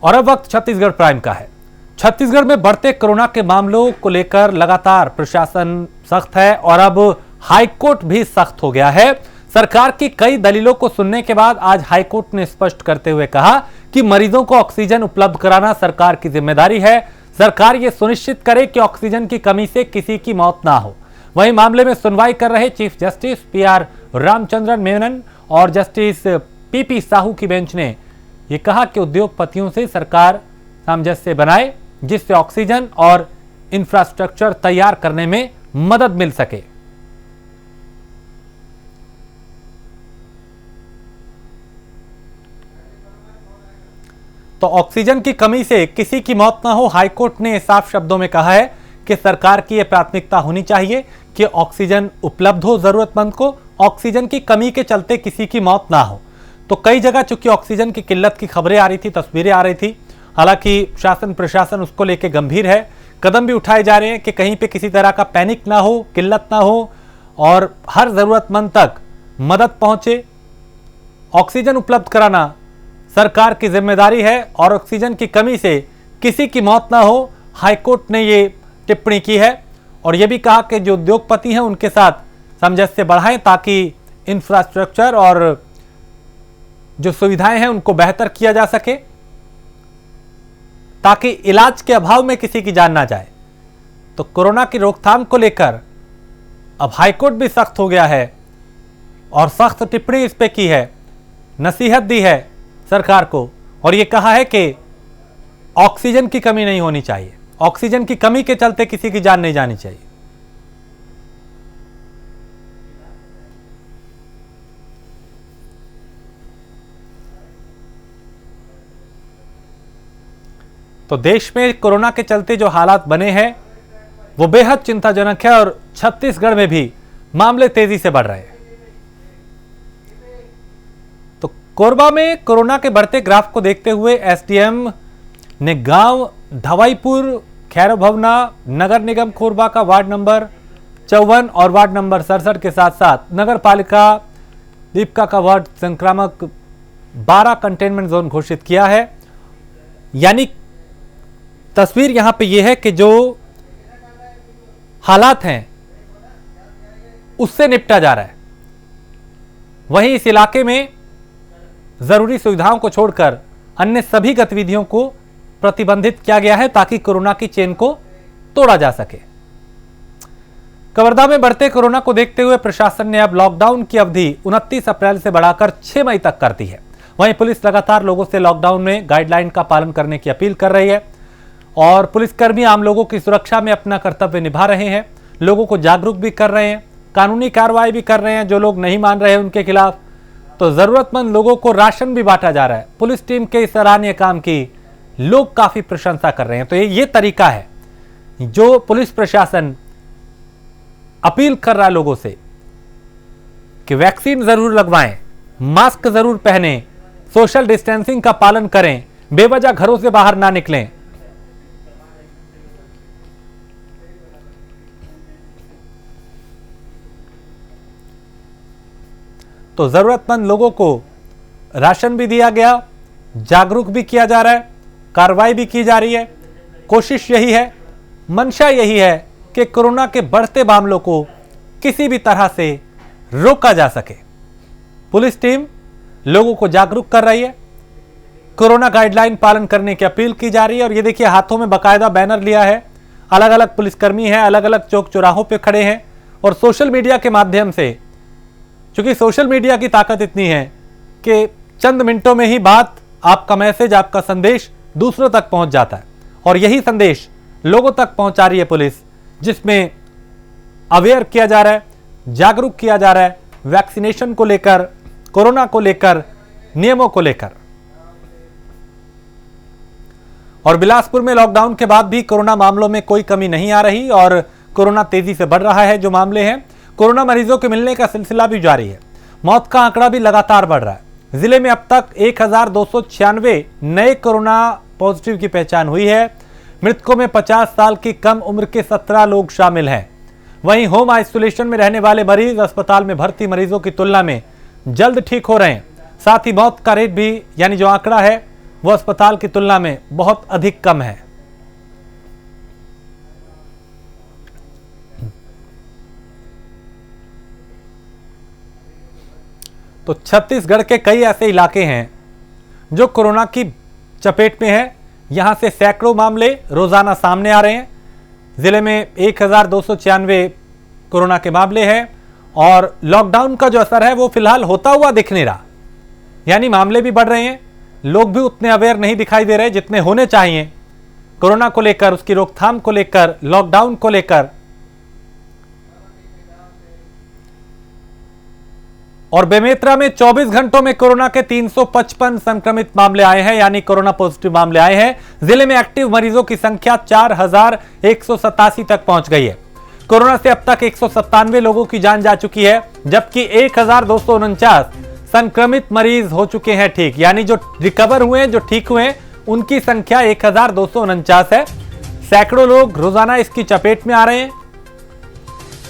और अब वक्त छत्तीसगढ़ प्राइम का है। छत्तीसगढ़ में बढ़ते कोरोना के मामलों को लेकर लगातार प्रशासन सख्त है और अब हाईकोर्ट भी सख्त हो गया है। सरकार की कई दलीलों को सुनने के बाद आज हाईकोर्ट ने स्पष्ट करते हुए कहा कि मरीजों को ऑक्सीजन उपलब्ध कराना सरकार की जिम्मेदारी है। सरकार ये सुनिश्चित करे कि ऑक्सीजन की कमी से किसी की मौत ना हो। वहीं मामले में सुनवाई कर रहे chief justice PR Ramachandran Menon और जस्टिस पीपी साहू की बेंच ने यह कहा कि उद्योगपतियों से सरकार सामंजस्य बनाए जिससे ऑक्सीजन और इंफ्रास्ट्रक्चर तैयार करने में मदद मिल सके। तो ऑक्सीजन की कमी से किसी की मौत ना हो, हाईकोर्ट ने साफ शब्दों में कहा है कि सरकार की यह प्राथमिकता होनी चाहिए कि ऑक्सीजन उपलब्ध हो जरूरतमंद को, ऑक्सीजन की कमी के चलते किसी की मौत ना हो। तो कई जगह चूंकि ऑक्सीजन की किल्लत की खबरें आ रही थी, तस्वीरें आ रही थी, हालांकि शासन प्रशासन उसको लेकर गंभीर है। कदम भी उठाए जा रहे हैं कि कहीं पे किसी तरह का पैनिक ना हो, किल्लत ना हो और हर जरूरतमंद तक मदद पहुंचे। ऑक्सीजन उपलब्ध कराना सरकार की जिम्मेदारी है और ऑक्सीजन की कमी से किसी की मौत ना हो। हाईकोर्ट ने ये टिप्पणी की है और यह भी कहा कि जो उद्योगपति हैं उनके साथ सामंजस्य बढ़ाएं ताकि इंफ्रास्ट्रक्चर और जो सुविधाएं हैं उनको बेहतर किया जा सके, ताकि इलाज के अभाव में किसी की जान ना जाए। तो कोरोना की रोकथाम को लेकर अब हाईकोर्ट भी सख्त हो गया है और सख्त टिप्पणी इस पे की है, नसीहत दी है सरकार को और यह कहा है कि ऑक्सीजन की कमी नहीं होनी चाहिए, ऑक्सीजन की कमी के चलते किसी की जान नहीं जानी चाहिए। तो देश में कोरोना के चलते जो हालात बने हैं वो बेहद चिंताजनक है और छत्तीसगढ़ में भी मामले तेजी से बढ़ रहे हैं। तो कोरबा में कोरोना के बढ़ते ग्राफ को देखते हुए एसडीएम ने गांव धवाईपुर, खैरभवना, नगर निगम कोरबा का वार्ड नंबर 54 और वार्ड नंबर 67 के साथ साथ नगर पालिका दीपका का वार्ड संक्रामक 12 कंटेनमेंट जोन घोषित किया है। यानी तस्वीर यहां पे यह है कि जो हालात हैं उससे निपटा जा रहा है। वहीं इस इलाके में जरूरी सुविधाओं को छोड़कर अन्य सभी गतिविधियों को प्रतिबंधित किया गया है ताकि कोरोना की चेन को तोड़ा जा सके। कवर्धा में बढ़ते कोरोना को देखते हुए प्रशासन ने अब लॉकडाउन की अवधि 29 अप्रैल से बढ़ाकर 6 मई तक कर दी है। वहीं पुलिस लगातार लोगों से लॉकडाउन में गाइडलाइन का पालन करने की अपील कर रही है और पुलिसकर्मी आम लोगों की सुरक्षा में अपना कर्तव्य निभा रहे हैं, लोगों को जागरूक भी कर रहे हैं, कानूनी कार्रवाई भी कर रहे हैं जो लोग नहीं मान रहे हैं उनके खिलाफ। तो जरूरतमंद लोगों को राशन भी बांटा जा रहा है। पुलिस टीम के इस सराहनीय काम की लोग काफी प्रशंसा कर रहे हैं। तो ये तरीका है जो पुलिस प्रशासन अपील कर रहा है लोगों से कि वैक्सीन जरूर लगवाएं, मास्क जरूर पहनें, सोशल डिस्टेंसिंग का पालन करें, बेवजह घरों से बाहर ना निकलें। तो जरूरतमंद लोगों को राशन भी दिया गया, जागरूक भी किया जा रहा है, कार्रवाई भी की जा रही है। कोशिश यही है, मंशा यही है कि कोरोना के बढ़ते मामलों को किसी भी तरह से रोका जा सके। पुलिस टीम लोगों को जागरूक कर रही है, कोरोना गाइडलाइन पालन करने की अपील की जा रही है। और ये देखिए हाथों में बाकायदा बैनर लिया है, अलग अलग पुलिसकर्मी हैं, अलग अलग चौक चौराहों पे खड़े हैं और सोशल मीडिया के माध्यम से, क्योंकि सोशल मीडिया की ताकत इतनी है कि चंद मिनटों में ही बात, आपका मैसेज, आपका संदेश दूसरों तक पहुंच जाता है और यही संदेश लोगों तक पहुंचा रही है पुलिस, जिसमें अवेयर किया जा रहा है, जागरूक किया जा रहा है वैक्सीनेशन को लेकर, कोरोना को लेकर, नियमों को लेकर। और बिलासपुर में लॉकडाउन के बाद भी कोरोना मामलों में कोई कमी नहीं आ रही और कोरोना तेजी से बढ़ रहा है। जो मामले हैं, कोरोना मरीजों के मिलने का सिलसिला भी जारी है। मौत का आंकड़ा भी लगातार बढ़ रहा है। जिले में अब तक 1296 नए कोरोना पॉजिटिव की पहचान हुई है। मृतकों में 50 साल की कम उम्र के 17 लोग शामिल हैं। वहीं होम आइसोलेशन में रहने वाले मरीज अस्पताल में भर्ती मरीजों की तुलना में जल्द ठीक हो रहे हैं। साथ ही मौत का रेट भी, यानी जो आंकड़ा है, वो अस्पताल की तुलना में बहुत अधिक कम है। तो छत्तीसगढ़ के कई ऐसे इलाके हैं जो कोरोना की चपेट में है। यहां से सैकड़ों मामले रोजाना सामने आ रहे हैं। जिले में 1296 कोरोना के मामले हैं और लॉकडाउन का जो असर है वो फिलहाल होता हुआ दिख नहीं रहा, यानी मामले भी बढ़ रहे हैं, लोग भी उतने अवेयर नहीं दिखाई दे रहे जितने होने चाहिए कोरोना को लेकर, उसकी रोकथाम को लेकर, लॉकडाउन को लेकर। और बेमेतरा में 24 घंटों में कोरोना के 355 संक्रमित मामले आए हैं, यानी कोरोना पॉजिटिव मामले आए हैं। जिले में एक्टिव मरीजों की संख्या 4187 तक पहुंच गई है। कोरोना से अब तक 197 लोगों की जान जा चुकी है, जबकि 1249 संक्रमित मरीज हो चुके हैं ठीक, यानी जो रिकवर हुए हैं, जो ठीक हुए हैं, उनकी संख्या 1249 है। सैकड़ों लोग रोजाना इसकी चपेट में आ रहे हैं।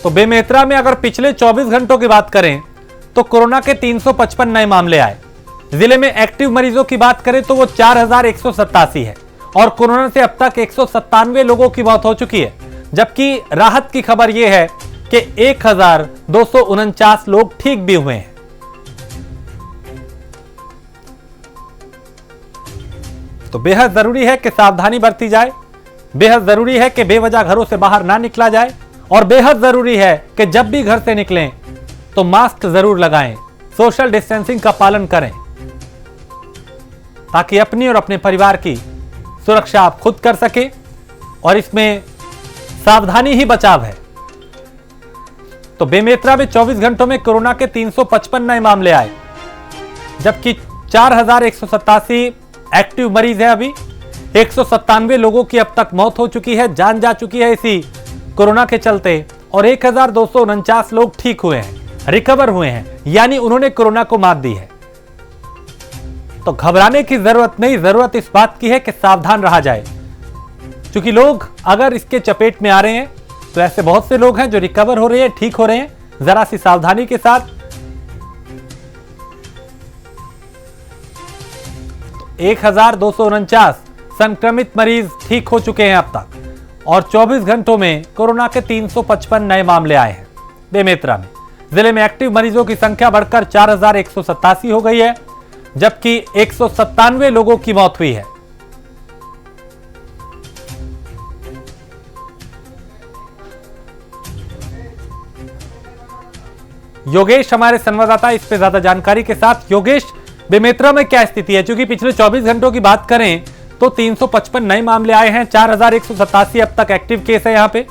तो बेमेतरा में अगर पिछले 24 घंटों की बात करें तो कोरोना के 355 नए मामले आए। जिले में एक्टिव मरीजों की बात करें तो वो 4187 है और कोरोना से अब तक 197 लोगों की मौत हो चुकी है, जबकि राहत की खबर यह है कि 1249 लोग ठीक भी हुए हैं। तो बेहद जरूरी है कि सावधानी बरती जाए, बेहद जरूरी है कि बेवजह घरों से बाहर ना निकला जाए और बेहद जरूरी है कि जब भी घर से निकलें तो मास्क जरूर लगाएं, सोशल डिस्टेंसिंग का पालन करें, ताकि अपनी और अपने परिवार की सुरक्षा आप खुद कर सके। और इसमें सावधानी ही बचाव है। तो बेमेतरा में 24 घंटों में कोरोना के 355 नए मामले आए, जबकि 4187 एक्टिव मरीज है। अभी 197 लोगों की अब तक मौत हो चुकी है, जान जा चुकी है इसी कोरोना के चलते, और 1249 लोग ठीक हुए हैं, रिकवर हुए हैं, यानी उन्होंने कोरोना को मात दी है। तो घबराने की जरूरत नहीं, जरूरत इस बात की है कि सावधान रहा जाए, क्योंकि लोग अगर इसके चपेट में आ रहे हैं तो ऐसे बहुत से लोग हैं जो रिकवर हो रहे हैं, ठीक हो रहे हैं। जरा सी सावधानी के साथ 1249 संक्रमित मरीज ठीक हो चुके हैं अब तक और 24 घंटों में कोरोना के 355 नए मामले आए हैं। बेमेतरा में जिले में एक्टिव मरीजों की संख्या बढ़कर 4187 हो गई है, जबकि 197 लोगों की मौत हुई है। योगेश हमारे संवाददाता इस पे ज्यादा जानकारी के साथ। योगेश, बेमेतरा में क्या स्थिति है? क्योंकि पिछले 24 घंटों की बात करें तो 355 नए मामले आए हैं, 4187 अब तक एक्टिव केस है यहां पे।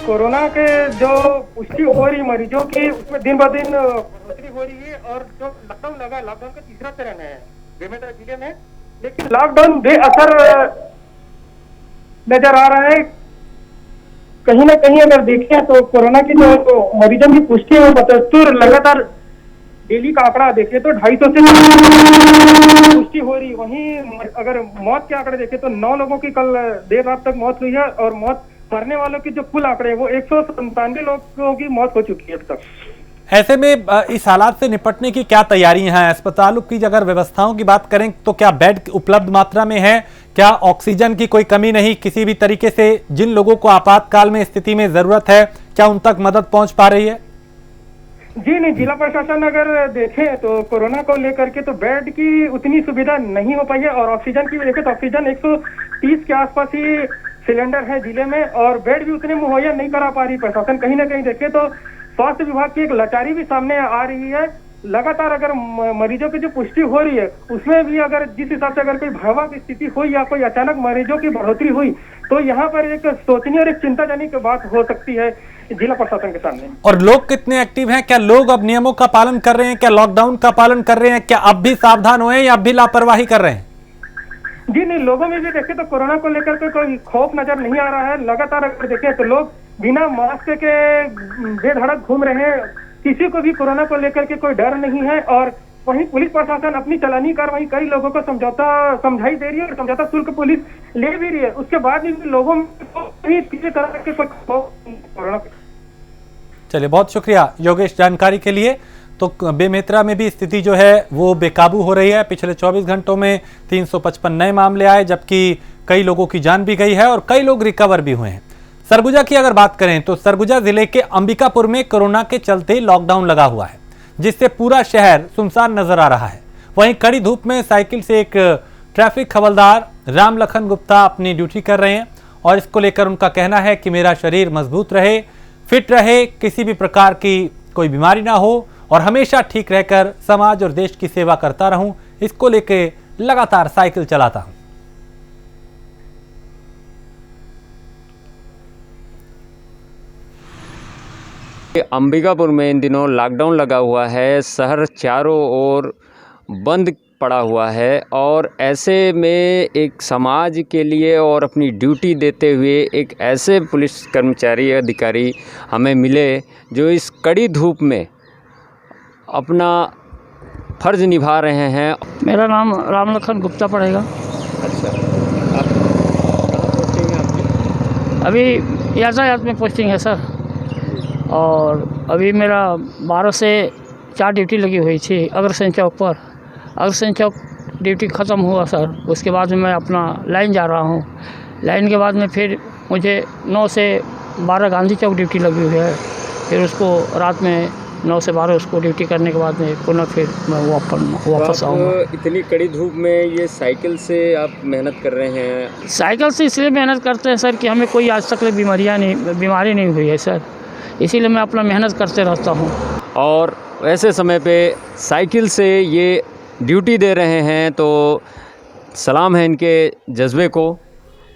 कोरोना के जो पुष्टि हो रही मरीजों की, उसमें दिन ब दिन बढ़ोतरी हो रही है और जो लॉकडाउन लगा, लॉकडाउन का तीसरा चरण है बेमेतरा जिले में, लेकिन लॉकडाउन बेअसर नजर आ रहा है। कहीं ना कहीं अगर देखें तो कोरोना की जो मरीजों की पुष्टि है 75 लगातार डेली का आंकड़ा देखें तो 250 से पुष्टि हो रही। वहीं अगर मौत के आंकड़े देखें तो 9 लोगों की कल देर रात तक मौत हुई है और मरने वालों की जो कुल आंकड़े वो 197 लोगों की मौत हो चुकी है अब तक। ऐसे में इस हालात से निपटने की क्या तैयारियां हैं? अस्पतालों की अगर व्यवस्थाओं की बात करें तो क्या बेड उपलब्ध मात्रा में है? क्या ऑक्सीजन की कोई कमी नहीं? किसी भी तरीके से जिन लोगों को आपातकाल में स्थिति में जरूरत है, क्या उन तक मदद पहुंच पा रही है? जी नहीं, जिला प्रशासन अगर देखें तो कोरोना को लेकर के तो बेड की उतनी सुविधा नहीं हो पाई है और ऑक्सीजन की देखें तो ऑक्सीजन 130 के आसपास ही सिलेंडर है जिले में और बेड भी उतने मुहैया नहीं करा पा रही प्रशासन। कहीं ना कहीं देखें तो स्वास्थ्य विभाग की एक लाचारी भी सामने आ रही है। लगातार अगर मरीजों की जो पुष्टि हो रही है उसमें भी अगर जिस हिसाब से अगर कोई भयावह स्थिति हुई या कोई अचानक मरीजों की बढ़ोतरी हुई तो यहाँ पर एक सोचनीय और एक चिंताजनक बात हो सकती है जिला प्रशासन के सामने। और लोग कितने एक्टिव हैं? क्या लोग अब नियमों का पालन कर रहे हैं? क्या लॉकडाउन का पालन कर रहे हैं? क्या अब भी सावधान हुए या अब भी लापरवाही कर रहे हैं? जी नहीं, लोगों में भी देखें तो कोरोना को लेकर के कोई खौफ नजर नहीं आ रहा है। लगातार अगर देखें तो लोग बिना मास्क के बेधड़क घूम रहे हैं, किसी को भी कोरोना को लेकर के कोई डर नहीं है। और वहीं पुलिस प्रशासन अपनी चलानी कार्रवाई कई लोगों को समझाई दे रही है और समझौता शुल्क पुलिस ले भी रही है, उसके बाद भी लोगों में किसी तरह के कोई कोरोना। चलिए, बहुत शुक्रिया योगेश जानकारी के लिए। तो बेमेतरा में भी स्थिति जो है वो बेकाबू हो रही है। पिछले 24 घंटों में 355 नए मामले आए, जबकि कई लोगों की जान भी गई है और कई लोग रिकवर भी हुए हैं। सरगुजा की अगर बात करें तो सरगुजा जिले के अंबिकापुर में कोरोना के चलते लॉकडाउन लगा हुआ है, जिससे पूरा शहर सुनसान नजर आ रहा है। वहीं कड़ी धूप में साइकिल से एक ट्रैफिक हवलदार राम लखन गुप्ता अपनी ड्यूटी कर रहे हैं और इसको लेकर उनका कहना है कि मेरा शरीर मजबूत रहे, फिट रहे, किसी भी प्रकार की कोई बीमारी ना हो और हमेशा ठीक रहकर समाज और देश की सेवा करता रहूं। इसको लेकर लगातार साइकिल चलाता हूं। अंबिकापुर में इन दिनों लॉकडाउन लगा हुआ है। शहर चारों ओर बंद पड़ा हुआ है और ऐसे में एक समाज के लिए और अपनी ड्यूटी देते हुए एक ऐसे पुलिस कर्मचारी अधिकारी हमें मिले जो इस कड़ी धूप में अपना फर्ज निभा रहे हैं। मेरा नाम राम लखन गुप्ता पड़ेगा। अच्छा, आप कहाँ पोस्टिंग है आपकी? अभी यातायात में पोस्टिंग है सर, और अभी मेरा 12 से 4 ड्यूटी लगी हुई थी अग्रसेन चौक पर। अग्रसेन चौक ड्यूटी ख़त्म हुआ सर, उसके बाद में मैं अपना लाइन जा रहा हूँ। लाइन के बाद में फिर मुझे 9 से 12 गांधी चौक ड्यूटी लगी हुई है। फिर उसको रात में 9 से 12 उसको ड्यूटी करने के बाद में पुनः फिर मैं वापस आऊँगा। इतनी कड़ी धूप में ये साइकिल से आप मेहनत कर रहे हैं? साइकिल से इसलिए मेहनत करते हैं सर कि हमें कोई आज तक बीमारी नहीं हुई है सर, इसीलिए मैं अपना मेहनत करते रहता हूँ। और ऐसे समय पे साइकिल से ये ड्यूटी दे रहे हैं तो सलाम है इनके जज्बे को।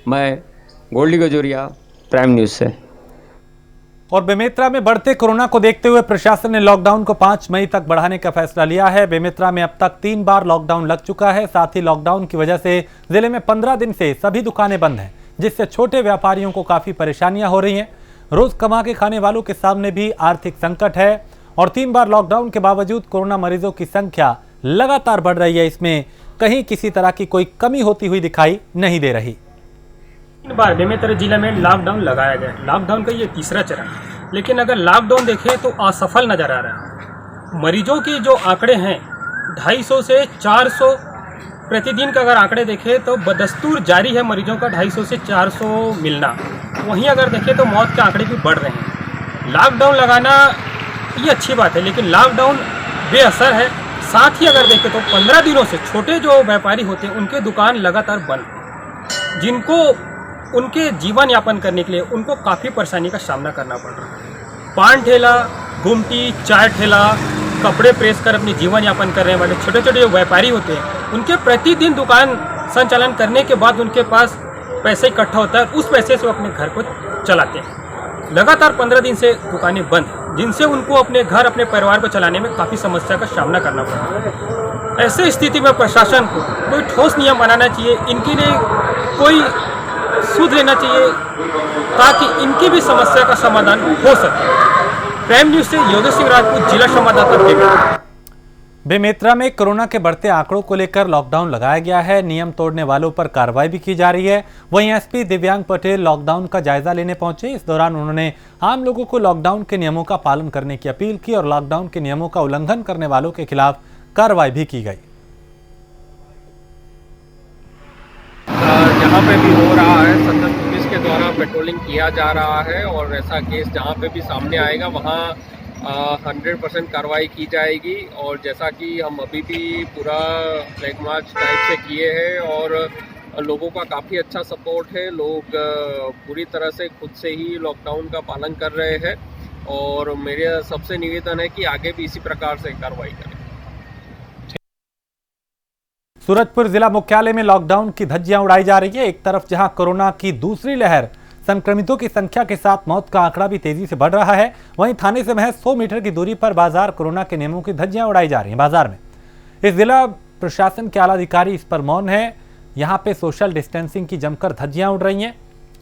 मैं गोल्डी गजोरिया, प्राइम न्यूज़ से। और बेमेतरा में बढ़ते कोरोना को देखते हुए प्रशासन ने लॉकडाउन को 5 मई तक बढ़ाने का फैसला लिया है। बेमेतरा में अब तक 3 बार लॉकडाउन लग चुका है। साथ ही लॉकडाउन की वजह से जिले में 15 दिन से सभी दुकानें बंद हैं, जिससे छोटे व्यापारियों को काफी परेशानियां हो रही हैं। रोज कमा के खाने वालों के सामने भी आर्थिक संकट है और 3 बार लॉकडाउन के बावजूद कोरोना मरीजों की संख्या लगातार बढ़ रही है। इसमें कहीं किसी तरह की कोई कमी होती हुई दिखाई नहीं दे रही। 3 बार बेमेतरा जिला में लॉकडाउन लगाया गया। लॉकडाउन का ये तीसरा चरण, लेकिन अगर लॉकडाउन देखें तो असफल नजर आ रहा है। मरीजों की जो आंकड़े हैं 250 से 400 प्रतिदिन का अगर आंकड़े देखें तो बदस्तूर जारी है मरीजों का 250 से 400 मिलना। वहीं अगर देखें तो मौत के आंकड़े भी बढ़ रहे हैं। लॉकडाउन लगाना ये अच्छी बात है, लेकिन लॉकडाउन बेअसर है। साथ ही अगर देखें तो 15 दिनों से छोटे जो व्यापारी होते हैं उनके दुकान लगातार बंद, जिनको उनके जीवन यापन करने के लिए उनको काफ़ी परेशानी का सामना करना पड़ रहा है। पान ठेला, गुमटी, चाय ठेला, कपड़े प्रेस कर अपनी जीवन यापन करने वाले छोटे छोटे जो व्यापारी होते हैं उनके प्रतिदिन दुकान संचालन करने के बाद उनके पास पैसे इकट्ठा होता है, उस पैसे से वो अपने घर को चलाते हैं। लगातार 15 दिन से दुकानें बंद, जिनसे उनको अपने घर, अपने परिवार को चलाने में काफ़ी समस्या का सामना करना पड़ रहा है। ऐसे स्थिति में प्रशासन को कोई ठोस नियम बनाना चाहिए, इनके लिए कोई सूद लेना चाहिए ताकि इनकी भी समस्या का समाधान हो सके। प्राइम न्यूज़ से योगेश सिंह राजपूत, जिला संवाददाता बेमेतरा। बेमेतरा में कोरोना के बढ़ते आंकड़ों को लेकर लॉकडाउन लगाया गया है। नियम तोड़ने वालों पर कार्रवाई भी की जा रही है। वहीं एसपी दिव्यांग पटेल लॉकडाउन का जायजा लेने पहुंचे। इस दौरान उन्होंने आम लोगों को लॉकडाउन के नियमों का पालन करने की अपील की और लॉकडाउन के नियमों का उल्लंघन करने वालों के खिलाफ कार्रवाई भी की गई। जहाँ पे भी हो रहा है सतत पुलिस के द्वारा पेट्रोलिंग किया जा रहा है और ऐसा केस जहाँ पे भी सामने आएगा वहाँ 100% कार्रवाई की जाएगी। और जैसा कि हम अभी भी पूरा फ्लैग मार्च टाइप से किए हैं और लोगों का काफ़ी अच्छा सपोर्ट है। लोग पूरी तरह से खुद से ही लॉकडाउन का पालन कर रहे हैं और मेरा सबसे निवेदन है कि आगे भी इसी प्रकार से कार्रवाई करें। सूरजपुर जिला मुख्यालय में लॉकडाउन की धज्जियां उड़ाई जा रही है। एक तरफ जहां कोरोना की दूसरी लहर, संक्रमितों की संख्या के साथ मौत का आंकड़ा भी तेजी से बढ़ रहा है, वहीं थाने से महज 100 मीटर की दूरी पर बाजार कोरोना के नियमों की धज्जियां उड़ाई जा रही हैं। बाजार में इस जिला प्रशासन के आला अधिकारी इस पर मौन है। यहाँ पे सोशल डिस्टेंसिंग की जमकर धज्जियां उड़ रही हैं,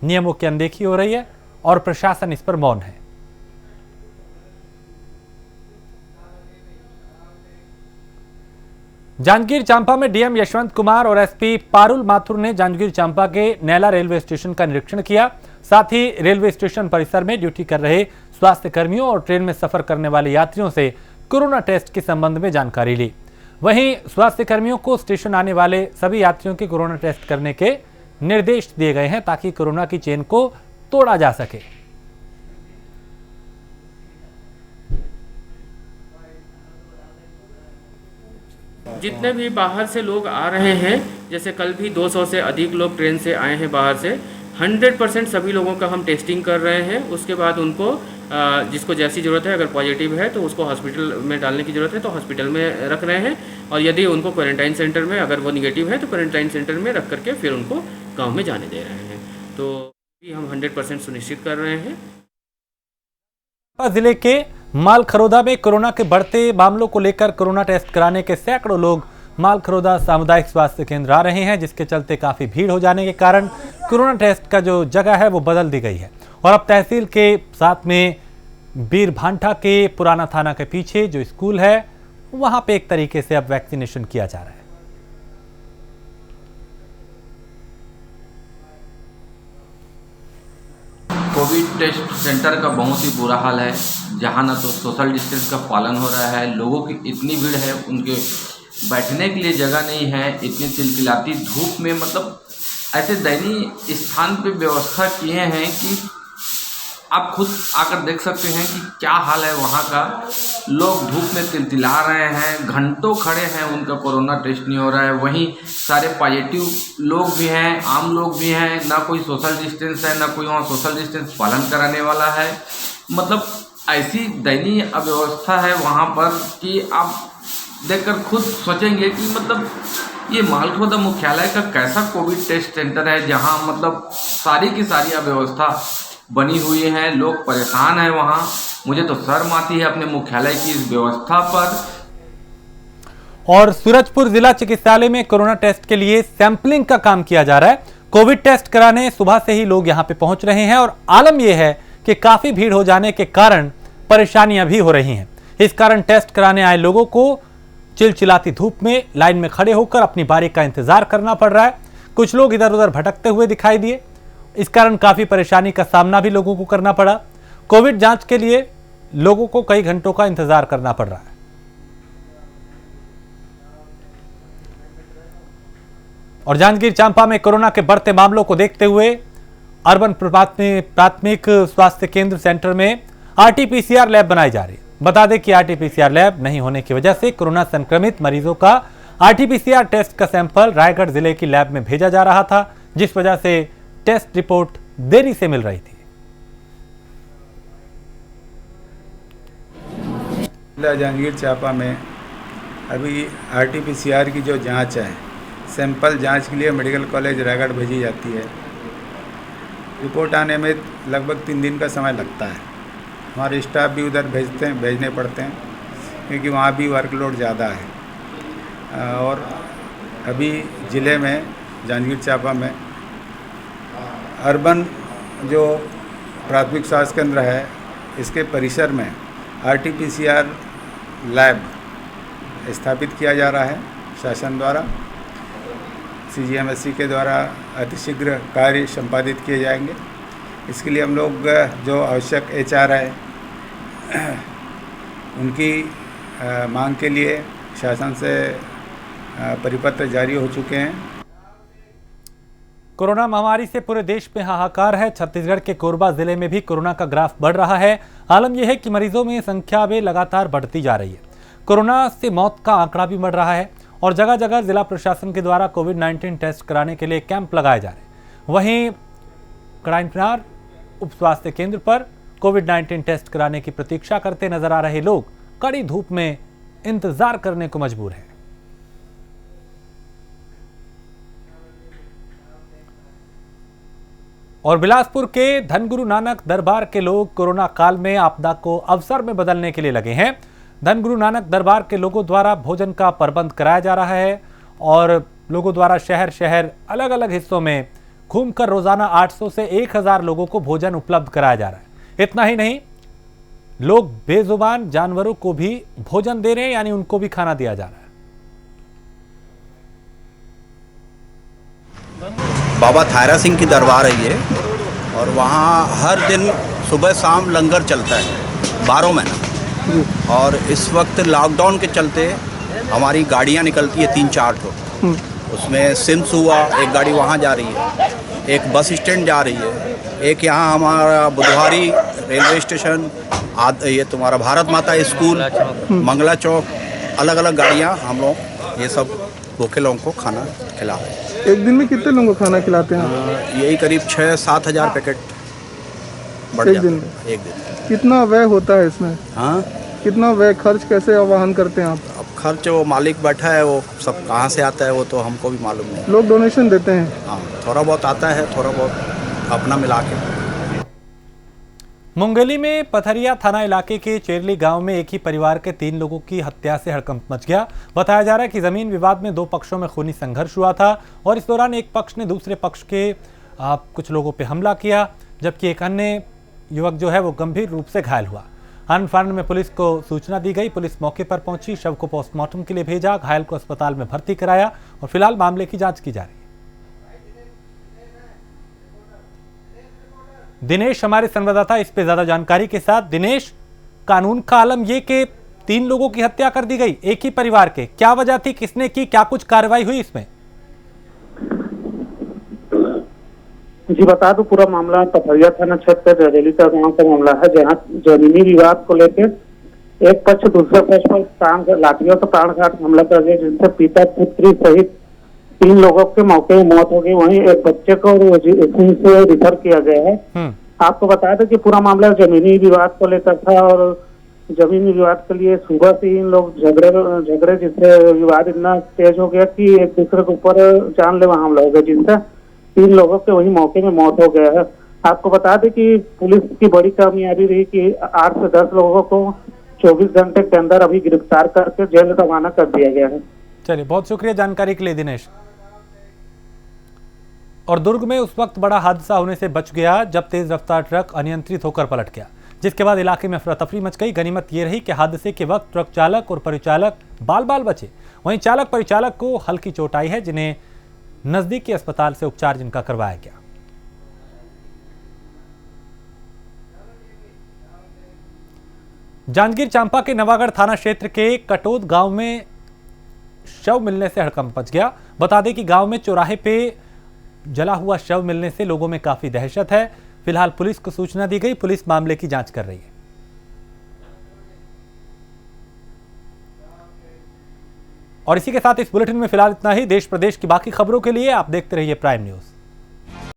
नियमों की अनदेखी हो रही है और प्रशासन इस पर मौन है। जांजगीर चांपा में डीएम यशवंत कुमार और एसपी पारुल माथुर ने जांजगीर चांपा के नैला रेलवे स्टेशन का निरीक्षण किया। साथ ही रेलवे स्टेशन परिसर में ड्यूटी कर रहे स्वास्थ्य कर्मियों और ट्रेन में सफर करने वाले यात्रियों से कोरोना टेस्ट के संबंध में जानकारी ली। वहीं स्वास्थ्य कर्मियों को स्टेशन आने वाले सभी यात्रियों के कोरोना टेस्ट करने के निर्देश दिए गए हैं ताकि कोरोना की चेन को तोड़ा जा सके। जितने भी बाहर से लोग आ रहे हैं, जैसे कल भी 200 से अधिक लोग ट्रेन से आए हैं बाहर से, 100% सभी लोगों का हम टेस्टिंग कर रहे हैं। उसके बाद उनको जिसको जैसी ज़रूरत है, अगर पॉजिटिव है तो उसको हॉस्पिटल में डालने की ज़रूरत है तो हॉस्पिटल में रख रहे हैं, और यदि उनको क्वारंटाइन सेंटर में, अगर वो निगेटिव है तो क्वारंटाइन सेंटर में रख करके फिर उनको गाँव में जाने दे रहे हैं। तो हम 100% सुनिश्चित कर रहे हैं। जिले के मालखरोदा में कोरोना के बढ़ते मामलों को लेकर कोरोना टेस्ट कराने के सैकड़ों लोग मालखरोदा सामुदायिक स्वास्थ्य केंद्र आ रहे हैं, जिसके चलते काफी भीड़ हो जाने के कारण कोरोना टेस्ट का जो जगह है वो बदल दी गई है और अब तहसील के साथ में बीरभांठा के पुराना थाना के पीछे जो स्कूल है वहां पे एक तरीके से अब वैक्सीनेशन किया जा रहा है। कोविड टेस्ट सेंटर का बहुत ही बुरा हाल है, जहाँ ना तो सोशल डिस्टेंस का पालन हो रहा है, लोगों की इतनी भीड़ है, उनके बैठने के लिए जगह नहीं है, इतनी चिलचिलाती धूप में मतलब ऐसे दयनीय स्थान पे व्यवस्था किए हैं कि आप खुद आकर देख सकते हैं कि क्या हाल है वहाँ का। लोग धूप में तिलतिला रहे हैं, घंटों खड़े हैं, उनका कोरोना टेस्ट नहीं हो रहा है। वहीं सारे पॉजिटिव लोग भी हैं, आम लोग भी हैं, ना कोई सोशल डिस्टेंस है, ना कोई वहाँ सोशल डिस्टेंस पालन कराने वाला है। मतलब ऐसी दयनीय अव्यवस्था है वहाँ पर कि आप देखकर खुद सोचेंगे कि मतलब ये मालखरोदा मुख्यालय का कैसा कोविड टेस्ट सेंटर है, जहाँ मतलब सारी की सारी अव्यवस्था बनी हुई है, लोग परेशान हैं वहाँ। मुझे तो शर्म आती है अपने मुख्यालय की इस व्यवस्था पर। और सूरजपुर जिला चिकित्सालय में कोरोना टेस्ट के लिए सैंपलिंग का काम किया जा रहा है। कोविड टेस्ट कराने सुबह से ही लोग यहां पे पहुंच रहे हैं और आलम यह है कि काफी भीड़ हो जाने के कारण परेशानियां भी हो रही हैं। इस कारण टेस्ट कराने आए लोगों को चिलचिलाती धूप में लाइन में खड़े होकर अपनी बारी का इंतजार करना पड़ रहा है। कुछ लोग इधर उधर भटकते हुए दिखाई दिए, इस कारण काफी परेशानी का सामना भी लोगों को करना पड़ा। कोविड जांच के लिए लोगों को कई घंटों का इंतजार करना पड़ रहा है। और जांजगीर चांपा में कोरोना के बढ़ते मामलों को देखते हुए अर्बन प्राथमिक स्वास्थ्य केंद्र सेंटर में आरटीपीसीआर लैब बनाई जा रही है। बता दें कि आरटीपीसीआर लैब नहीं होने की वजह से कोरोना संक्रमित मरीजों का आरटीपीसीआर टेस्ट का सैंपल रायगढ़ जिले की लैब में भेजा जा रहा था, जिस वजह से टेस्ट रिपोर्ट देरी से मिल रही थी। जांजगीर चांपा में अभी आरटीपीसीआर की जो जांच है, सैंपल जांच के लिए मेडिकल कॉलेज रायगढ़ भेजी जाती है। रिपोर्ट आने में लगभग 3 दिन का समय लगता है। हमारे स्टाफ भी उधर भेजने पड़ते हैं क्योंकि वहाँ भी वर्कलोड ज़्यादा है। और अभी ज़िले में जांजगीर चांपा में अर्बन जो प्राथमिक स्वास्थ्य केंद्र है, इसके परिसर में आरटीपीसीआर लैब स्थापित किया जा रहा है शासन द्वारा। सीजीएमएससी के द्वारा अतिशीघ्र कार्य संपादित किए जाएंगे। इसके लिए हम लोग जो आवश्यक एचआर है उनकी मांग के लिए शासन से परिपत्र जारी हो चुके हैं। कोरोना महामारी से पूरे देश में हाहाकार है। छत्तीसगढ़ के कोरबा जिले में भी कोरोना का ग्राफ बढ़ रहा है। आलम यह है कि मरीजों में संख्या में लगातार बढ़ती जा रही है। कोरोना से मौत का आंकड़ा भी बढ़ रहा है और जगह जगह जिला प्रशासन के द्वारा कोविड-19 टेस्ट कराने के लिए कैंप लगाए जा रहे हैं। वहीं कड़ाईनार उप स्वास्थ्य केंद्र पर कोविड-19 टेस्ट कराने की प्रतीक्षा करते नजर आ रहे लोग कड़ी धूप में इंतजार करने को मजबूर हैं। और बिलासपुर के धनगुरु नानक दरबार के लोग कोरोना काल में आपदा को अवसर में बदलने के लिए लगे हैं। धनगुरु नानक दरबार के लोगों द्वारा भोजन का प्रबंध कराया जा रहा है और लोगों द्वारा शहर शहर अलग अलग हिस्सों में घूमकर रोजाना 800 से 1000 लोगों को भोजन उपलब्ध कराया जा रहा है। इतना ही नहीं, लोग बेजुबान जानवरों को भी भोजन दे रहे हैं, यानी उनको भी खाना दिया जा रहा है। बाबा थायरा सिंह की दरबार है ये, और वहाँ हर दिन सुबह शाम लंगर चलता है 12 महीना। और इस वक्त लॉकडाउन के चलते हमारी गाड़ियाँ निकलती है 3-4 ठो। उसमें सिम्स हुआ, एक गाड़ी वहाँ जा रही है, एक बस स्टैंड जा रही है, एक यहाँ हमारा बुधवारी रेलवे स्टेशन, ये तुम्हारा भारत माता स्कूल, मंगला चौक, अलग अलग गाड़ियाँ हम लोग ये सब भूखे लोगों को खाना खिला रहे हैं। एक दिन में कितने लोगों को खाना खिलाते हैं? यही करीब 6-7 हज़ार पैकेट बढ़ एक जाते दिन हैं एक दिन। कितना व्यय होता है इसमें? हाँ, कितना व्यय खर्च कैसे वहन करते हैं आप? अब खर्च वो मालिक बैठा है, वो सब कहाँ से आता है वो तो हमको भी मालूम नहीं। लोग डोनेशन देते हैं? हाँ, थोड़ा बहुत आता है, थोड़ा बहुत अपना मिला के। मुंगेली में पथरिया थाना इलाके के चेरली गांव में एक ही परिवार के 3 लोगों की हत्या से हड़कंप मच गया। बताया जा रहा है कि जमीन विवाद में 2 पक्षों में खूनी संघर्ष हुआ था और इस दौरान एक पक्ष ने दूसरे पक्ष के कुछ लोगों पर हमला किया, जबकि एक अन्य युवक जो है वो गंभीर रूप से घायल हुआ। हनफान में पुलिस को सूचना दी गई, पुलिस मौके पर पहुंची, शव को पोस्टमार्टम के लिए भेजा, घायल को अस्पताल में भर्ती कराया और फिलहाल मामले की जांच की जा रही है। दिनेश हमारे संवाददाता इस पे ज्यादा जानकारी के साथ। दिनेश, कानून का आलम ये कि 3 लोगों की हत्या कर दी गई एक ही परिवार के, क्या वजह थी, किसने की, क्या कुछ कार्रवाई हुई इसमें? जी बता दो, पूरा मामला पथरिया थाना क्षेत्र रेली का गांव का मामला है, जहां जमीनी विवाद को लेकर एक पक्ष दूसरे पक्ष पर लाठियों से प्राणघात हमला कर दिया, जिससे पिता पुत्री सहित 3 लोगों के मौके में मौत हो गई। वहीं एक बच्चे को से रिफर किया गया है। आपको बता दें कि पूरा मामला जमीनी विवाद को लेकर था और जमीनी विवाद के लिए सुबह से इन लोग झगड़े जिससे विवाद इतना तेज हो गया कि एक दूसरे के ऊपर जानलेवा हमला हो गया, जिससे 3 लोगों के वही मौके में मौत हो गया है। आपको बता दें कि पुलिस की बड़ी कामयाबी रही कि 8 से 10 लोगों को 24 घंटे के अंदर अभी गिरफ्तार करके जेल रवाना कर दिया गया है। चलिए, बहुत शुक्रिया जानकारी के लिए दिनेश। और दुर्ग में उस वक्त बड़ा हादसा होने से बच गया जब तेज रफ्तार ट्रक अनियंत्रित होकर पलट गया, जिसके बाद इलाके में अफरा तफरी मच गई। गनीमत ये रही कि हादसे के वक्त ट्रक चालक और परिचालक बाल बाल बचे। वहीं चालक परिचालक को हल्की चोट आई है, जिन्हें नजदीकी अस्पताल से उपचार जिनका करवाया गया। जांजगीर चांपा के नवागढ़ थाना क्षेत्र के कटोद गांव में शव मिलने से हड़कंप मच गया। बता दें कि गांव में चौराहे पे जला हुआ शव मिलने से लोगों में काफी दहशत है। फिलहाल पुलिस को सूचना दी गई, पुलिस मामले की जांच कर रही है। और इसी के साथ इस बुलेटिन में फिलहाल इतना ही। देश प्रदेश की बाकी खबरों के लिए आप देखते रहिए प्राइम न्यूज।